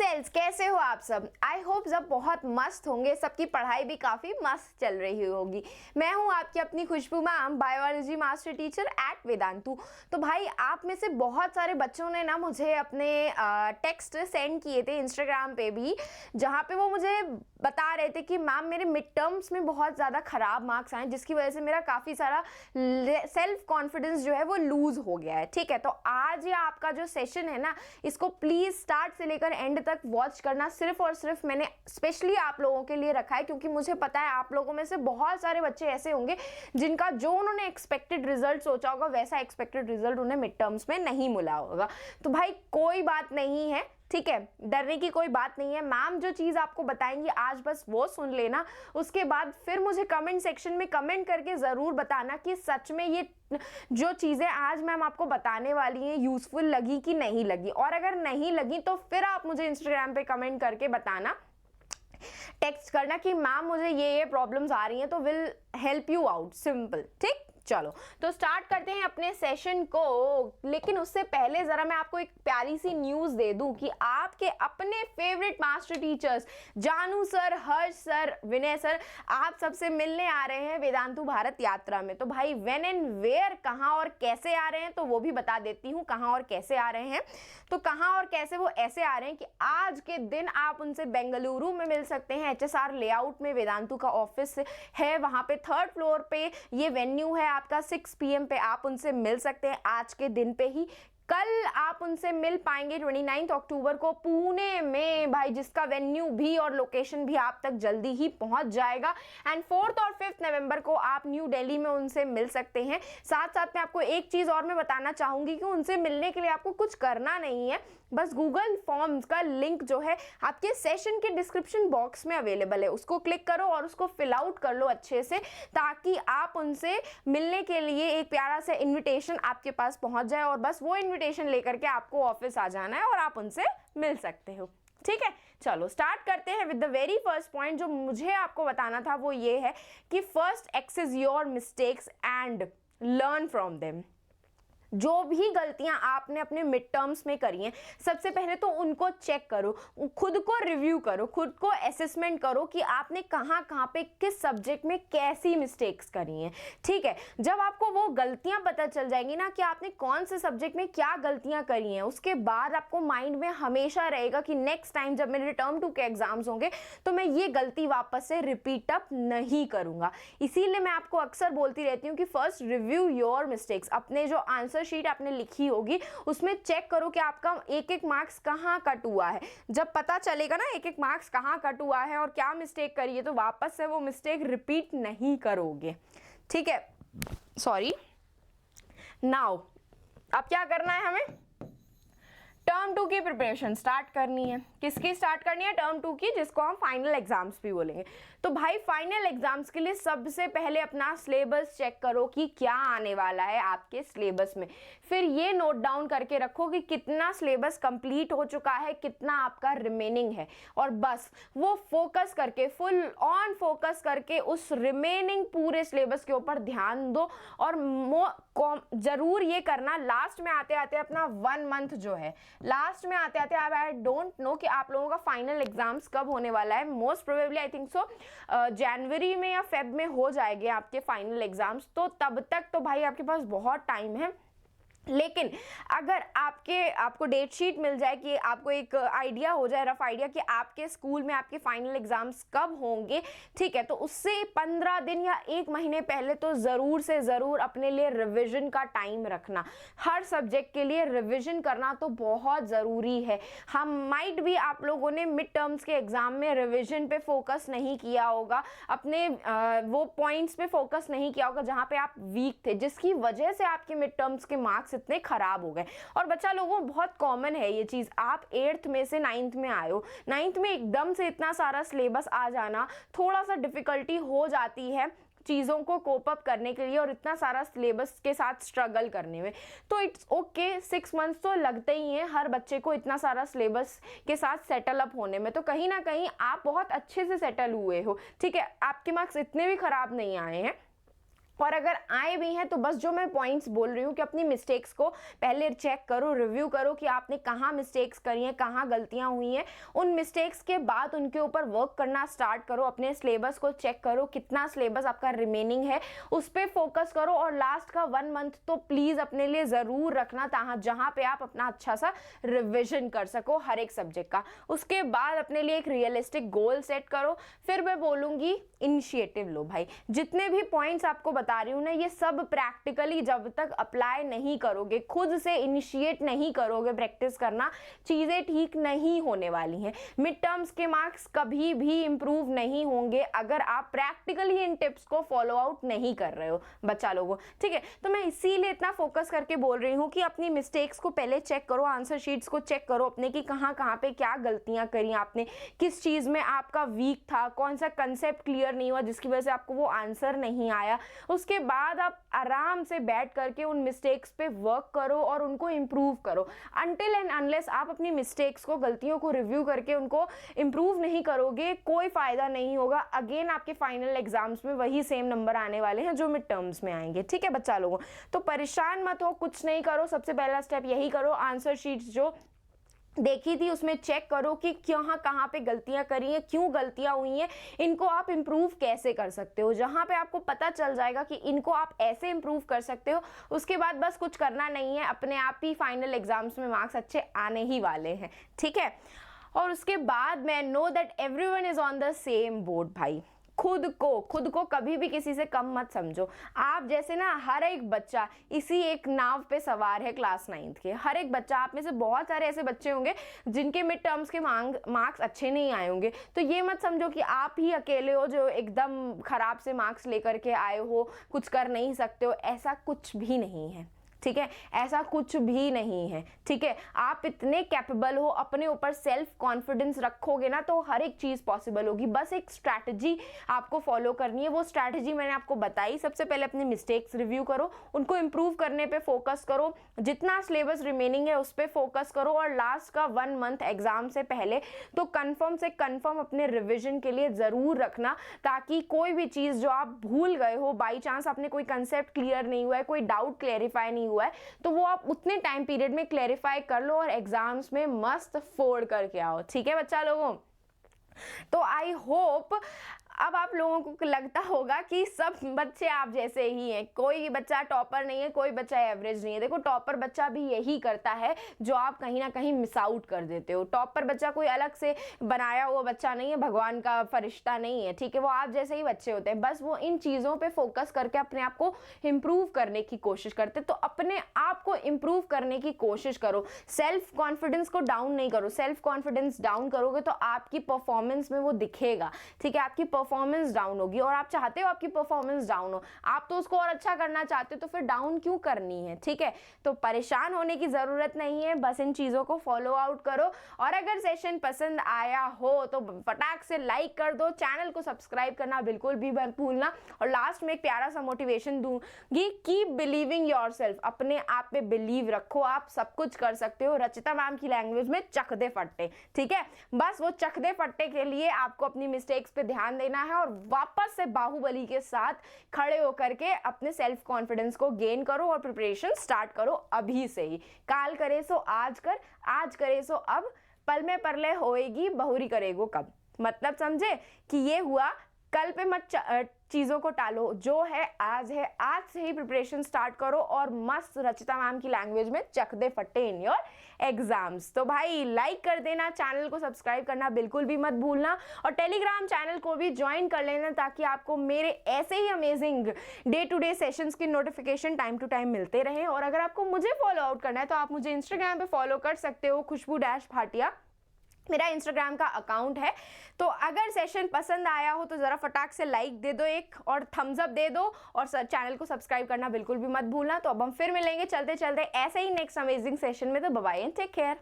Friends, कैसे हो आप सब। आई होप सब बहुत मस्त होंगे, सबकी पढ़ाई भी काफ़ी मस्त चल रही होगी। मैं हूं आपकी अपनी Khushboo ma'am, biology master teacher at Vedantu. तो भाई आप में से बहुत सारे बच्चों ने ना मुझे अपने टेक्स्ट सेंड किए थे इंस्टाग्राम पे भी, जहां पे वो मुझे बता रहे थे कि मैम मेरे मिड टर्म्स में बहुत ज़्यादा ख़राब मार्क्स आए, जिसकी वजह से मेरा काफ़ी सारा सेल्फ कॉन्फिडेंस जो है वो लूज़ हो गया है। ठीक है, तो आज ये आपका जो सेशन है ना, इसको प्लीज़ स्टार्ट से लेकर एंड तक वॉच करना। सिर्फ और सिर्फ मैंने स्पेशली आप लोगों के लिए रखा है, क्योंकि मुझे पता है आप लोगों में से बहुत सारे बच्चे ऐसे होंगे जिनका जो उन्होंने एक्सपेक्टेड रिजल्ट सोचा होगा वैसा एक्सपेक्टेड रिजल्ट उन्हें मिड टर्म्स में नहीं मिला होगा। तो भाई कोई बात नहीं है, ठीक है, डरने की कोई बात नहीं है। मैम जो चीज़ आपको बताएंगी आज बस वो सुन लेना, उसके बाद फिर मुझे कमेंट सेक्शन में कमेंट करके ज़रूर बताना कि सच में ये जो चीज़ें आज मैम आपको बताने वाली हैं यूज़फुल लगी कि नहीं लगी। और अगर नहीं लगी तो फिर आप मुझे इंस्टाग्राम पे कमेंट करके बताना, टेक्स्ट करना कि मैम मुझे ये प्रॉब्लम्स आ रही हैं, तो will help you out. Simple, ठीक। चलो तो स्टार्ट करते हैं अपने सेशन को। लेकिन उससे पहले जरा मैं आपको एक प्यारी सी न्यूज़ दे दूं कि आपके अपने फेवरेट मास्टर टीचर्स जानू सर, हर्ष सर, विनय सर आप सबसे मिलने आ रहे हैं वेदांतु भारत यात्रा में। तो भाई व्हेन एंड वेयर, कहाँ और कैसे आ रहे हैं, तो वो भी बता देती हूँ कहाँ और कैसे आ रहे हैं। तो कहाँ और कैसे वो ऐसे आ रहे हैं कि आज के दिन आप उनसे बेंगलुरु में मिल सकते हैं। HSR लेआउट में वेदांतु का ऑफिस है, वहाँ पे 3rd फ्लोर पे ये वेन्यू है आपका। 6 PM पे आप उनसे मिल सकते हैं आज के दिन पे ही। कल आप उनसे मिल पाएंगे 29 अक्टूबर को पुणे में भाई, जिसका वेन्यू भी और लोकेशन भी आप तक जल्दी ही पहुंच जाएगा। एंड 4 और 5 नवंबर को आप न्यू दिल्ली में उनसे मिल सकते हैं। साथ साथ में आपको एक चीज़ और मैं बताना चाहूँगी कि उनसे मिलने के लिए आपको कुछ करना नहीं है, बस गूगल फॉर्म्स का लिंक जो है आपके सेशन के डिस्क्रिप्शन बॉक्स में अवेलेबल है, उसको क्लिक करो और उसको फिल आउट कर लो अच्छे से, ताकि आप उनसे मिलने के लिए एक प्यारा सा इन्विटेशन आपके पास पहुंच जाए और बस वो इन्विटेशन लेकर के आपको ऑफिस आ जाना है और आप उनसे मिल सकते हो। ठीक है, चलो स्टार्ट करते हैं with the very first point. जो मुझे आपको बताना था वो ये है कि first access your mistakes and learn from them. जो भी गलतियां आपने अपने मिड टर्म्स में करी हैं, सबसे पहले तो उनको चेक करो, खुद को रिव्यू करो, खुद को असेसमेंट करो कि आपने कहाँ कहाँ पे किस सब्जेक्ट में कैसी मिस्टेक्स करी हैं। ठीक है, जब आपको वो गलतियां पता चल जाएंगी ना कि आपने कौन से सब्जेक्ट में क्या गलतियां करी हैं, उसके बाद आपको माइंड में हमेशा रहेगा कि नेक्स्ट टाइम जब मेरे टर्म 2 के एग्जाम्स होंगे तो मैं ये गलती वापस से रिपीट अप नहीं करूँगा। इसीलिए मैं आपको अक्सर बोलती रहती हूँ कि फर्स्ट रिव्यू योर मिस्टेक्स। अपने जो आंसर शीट आपने लिखी होगी उसमें चेक करो कि आपका एक एक मार्क्स कहाँ कट हुआ है। जब पता चलेगा ना एक एक मार्क्स कहाँ कट हुआ है और क्या मिस्टेक करी है, तो वापस से वो मिस्टेक रिपीट नहीं करोगे। ठीक है, सॉरी। नाउ अब क्या करना है, हमें टर्म 2 की प्रिपरेशन स्टार्ट करनी है। किसकी स्टार्ट करनी है? टर्म 2 की, जिसको हम फाइनल एग्जाम्स भी बोलेंगे। तो भाई फाइनल एग्जाम्स के लिए सबसे पहले अपना सिलेबस चेक करो कि क्या आने वाला है आपके सिलेबस में। फिर ये नोट डाउन करके रखो कि कितना सिलेबस कंप्लीट हो चुका है, कितना आपका रिमेनिंग है, और बस वो फोकस करके, फुल ऑन फोकस करके उस रिमेनिंग पूरे सिलेबस के ऊपर ध्यान दो। और जरूर ये करना, लास्ट में आते आते अपना 1 मंथ जो है, लास्ट में आते आते अब आई डोंट नो कि आप लोगों का फाइनल एग्जाम्स कब होने वाला है। Most probably I think so जनवरी में या फेब में हो जाएंगे आपके फाइनल एग्जाम्स। तो तब तक तो भाई आपके पास बहुत टाइम है। लेकिन अगर आपको डेट शीट मिल जाए, कि आपको एक आइडिया हो जाए, रफ आइडिया कि आपके स्कूल में आपके फाइनल एग्जाम्स कब होंगे, ठीक है, तो उससे 15 दिन या 1 महीने पहले तो ज़रूर से ज़रूर अपने लिए रिवीजन का टाइम रखना। हर सब्जेक्ट के लिए रिवीजन करना तो बहुत ज़रूरी है। हम माइट भी आप लोगों ने मिड टर्म्स के एग्ज़ाम में रिवीजन पे फोकस नहीं किया होगा, अपने वो पॉइंट्स पे फोकस नहीं किया होगा जहाँ पे आप वीक थे, जिसकी वजह से आपके मिड टर्म्स के मार्क्स इतने खराब हो गए। और बच्चा लोगों बहुत कॉमन है ये चीज, आप 8th में से 9th में आए हो, 9th में एकदम से इतना सारा सिलेबस आ जाना थोड़ा सा डिफिकल्टी हो जाती है चीज़ों को कोप अप करने के लिए, और इतना सारा सिलेबस के साथ स्ट्रगल करने में। तो इट्स ओके, 6 मंथ्स तो लगते ही हैं हर बच्चे को इतना सारा सिलेबस के साथ सेटल अप होने में। तो कहीं ना कहीं आप बहुत अच्छे से सेटल हुए हो, ठीक है, आपके मार्क्स इतने भी खराब नहीं आए हैं। और अगर आए भी हैं तो बस जो मैं पॉइंट्स बोल रही हूँ कि अपनी मिस्टेक्स को पहले चेक करो, रिव्यू करो कि आपने कहाँ मिस्टेक्स करी हैं, कहाँ गलतियाँ हुई हैं। उन मिस्टेक्स के बाद उनके ऊपर वर्क करना स्टार्ट करो, अपने सिलेबस को चेक करो, कितना सिलेबस आपका रिमेनिंग है उस पर फोकस करो। और लास्ट का 1 मंथ तो प्लीज़ अपने लिए ज़रूर रखना जहाँ पे आप अपना अच्छा सा रिविजन कर सको हर एक सब्जेक्ट का। उसके बाद अपने लिए एक रियलिस्टिक गोल सेट करो। फिर मैं बोलूँगी इनिशिएटिव लो भाई। जितने भी पॉइंट्स आपको बता रही हूँ ना, ये सब प्रैक्टिकली जब तक अप्लाई नहीं करोगे, खुद से इनिशिएट नहीं करोगे प्रैक्टिस करना, चीज़ें ठीक नहीं होने वाली हैं। मिड टर्म्स के मार्क्स कभी भी इंप्रूव नहीं होंगे अगर आप प्रैक्टिकली इन टिप्स को फॉलो आउट नहीं कर रहे हो बच्चा लोगों, ठीक है। तो मैं इसीलिए इतना फोकस करके बोल रही हूँ कि अपनी मिस्टेक्स को पहले चेक करो, आंसर शीट्स को चेक करो अपने कि कहाँ कहाँ पे क्या गलतियाँ करी आपने, किस चीज़ में आपका वीक था, कौन सा कंसेप्ट क्लियर नहीं हुआ जिसकी वजह से आपको वो आंसर नहीं आया। उसके बाद आप आराम से बैठ करके उन मिस्टेक्स पे वर्क करो और उनको इम्प्रूव करो। अनटिल एंड अनलेस आप अपनी मिस्टेक्स को, गलतियों को रिव्यू करके उनको इम्प्रूव नहीं करोगे, कोई फ़ायदा नहीं होगा। अगेन आपके फाइनल एग्जाम्स में वही सेम नंबर आने वाले हैं जो मिड टर्म्स में आएंगे, ठीक है बच्चा लोगों। तो परेशान मत हो, कुछ नहीं करो, सबसे पहला स्टेप यही करो, आंसर शीट्स जो देखी थी उसमें चेक करो कि कहाँ पे गलतियां करी हैं, क्यों गलतियां हुई हैं, इनको आप इम्प्रूव कैसे कर सकते हो। जहाँ पे आपको पता चल जाएगा कि इनको आप ऐसे इम्प्रूव कर सकते हो, उसके बाद बस कुछ करना नहीं है, अपने आप ही फाइनल एग्जाम्स में मार्क्स अच्छे आने ही वाले हैं, ठीक है। और उसके बाद मैं know that everyone is on the same boat भाई। खुद को कभी भी किसी से कम मत समझो। आप जैसे ना, हर एक बच्चा इसी एक नाव पे सवार है क्लास 9th के। हर एक बच्चा, आप में से बहुत सारे ऐसे बच्चे होंगे जिनके मिड टर्म्स के मार्क्स अच्छे नहीं आए होंगे। तो ये मत समझो कि आप ही अकेले हो जो एकदम खराब से मार्क्स लेकर के आए हो, कुछ कर नहीं सकते हो। ऐसा कुछ भी नहीं है, ठीक है, ऐसा कुछ भी नहीं है, ठीक है। आप इतने कैपेबल हो, अपने ऊपर सेल्फ कॉन्फिडेंस रखोगे ना तो हर एक चीज़ पॉसिबल होगी। बस एक स्ट्रैटेजी आपको फॉलो करनी है। वो स्ट्रैटेजी मैंने आपको बताई। सबसे पहले अपनी मिस्टेक्स रिव्यू करो, उनको इम्प्रूव करने पे फोकस करो, जितना सिलेबस रिमेनिंग है उस पर फोकस करो। और लास्ट का 1 मंथ एग्जाम से पहले तो कंफर्म से कंफर्म अपने रिविजन के लिए ज़रूर रखना, ताकि कोई भी चीज़ जो आप भूल गए हो, बाई चांस आपने कोई कंसेप्ट क्लियर नहीं हुआ है, कोई डाउट क्लेरिफाई नहीं हुआ है, तो वो आप उतने टाइम पीरियड में क्लेरिफाई कर लो और एग्जाम्स में मस्त फोड़ करके आओ, ठीक है बच्चा लोगों। तो आई होप अब आप लोगों को लगता होगा कि सब बच्चे आप जैसे ही हैं, कोई बच्चा टॉपर नहीं है, कोई बच्चा एवरेज नहीं है। देखो, टॉपर बच्चा भी यही करता है जो आप कहीं ना कहीं मिस आउट कर देते हो। टॉपर बच्चा कोई अलग से बनाया हुआ बच्चा नहीं है, भगवान का फरिश्ता नहीं है, ठीक है। वो आप जैसे ही बच्चे होते हैं, बस वो इन चीज़ों पे फोकस करके अपने आप को इम्प्रूव करने की कोशिश करते। तो अपने आप को इम्प्रूव करने की कोशिश करो, सेल्फ कॉन्फिडेंस को डाउन नहीं करो। सेल्फ कॉन्फिडेंस डाउन करोगे तो आपकी परफॉर्मेंस में वो दिखेगा, ठीक है। आपकी परफॉर्मेंस डाउन होगी और आप चाहते हो आपकी परफॉर्मेंस डाउन हो, आप तो उसको और अच्छा करना चाहते हो, तो फिर डाउन क्यों करनी है, ठीक है। तो परेशान होने की जरूरत नहीं है, बस इन चीजों को फॉलो आउट करो। और अगर सेशन पसंद आया हो तो फटाक से लाइक कर दो, चैनल को सब्सक्राइब करना बिल्कुल भी मत भूलना। और लास्ट में एक प्यारा सा मोटिवेशन दूंगी, कीप बिलीविंग योरसेल्फ। अपने आप पे बिलीव रखो, आप सब कुछ कर सकते हो। रचिता मैम की लैंग्वेज में चक दे फट्टे, ठीक है। बस वो चक दे फट्टे के लिए आपको अपनी मिस्टेक्स पे ध्यान देना है और वापस से बाहुबली के साथ खड़े होकर के अपने सेल्फ कॉन्फिडेंस को गेन करो और प्रिपरेशन स्टार्ट करो अभी से ही। काल करे सो आज कर, आज करे सो अब, पल में परले होएगी बहुरी करेगो कब। मतलब समझे कि ये हुआ, कल पे मत चीज़ों को टालो, जो है आज से ही प्रिपरेशन स्टार्ट करो और मस्त रचिता मैम की लैंग्वेज में चक दे फट्टे इन योर एग्जाम्स। तो भाई लाइक कर देना, चैनल को सब्सक्राइब करना बिल्कुल भी मत भूलना और टेलीग्राम चैनल को भी ज्वाइन कर लेना, ताकि आपको मेरे ऐसे ही amazing day to day sessions की नोटिफिकेशन टाइम टू टाइम मिलते रहे। और अगर आपको मुझे फॉलो आउट करना है तो आप मुझे इंस्टाग्राम पे फॉलो कर सकते हो, खुशबू-भाटिया मेरा इंस्टाग्राम का अकाउंट है। तो अगर सेशन पसंद आया हो तो ज़रा फटाक से लाइक दे दो एक, और थम्स अप दे दो, और चैनल को सब्सक्राइब करना बिल्कुल भी मत भूलना। तो अब हम फिर मिलेंगे चलते चलते ऐसे ही नेक्स्ट अमेजिंग सेशन में। तो bye bye and take care.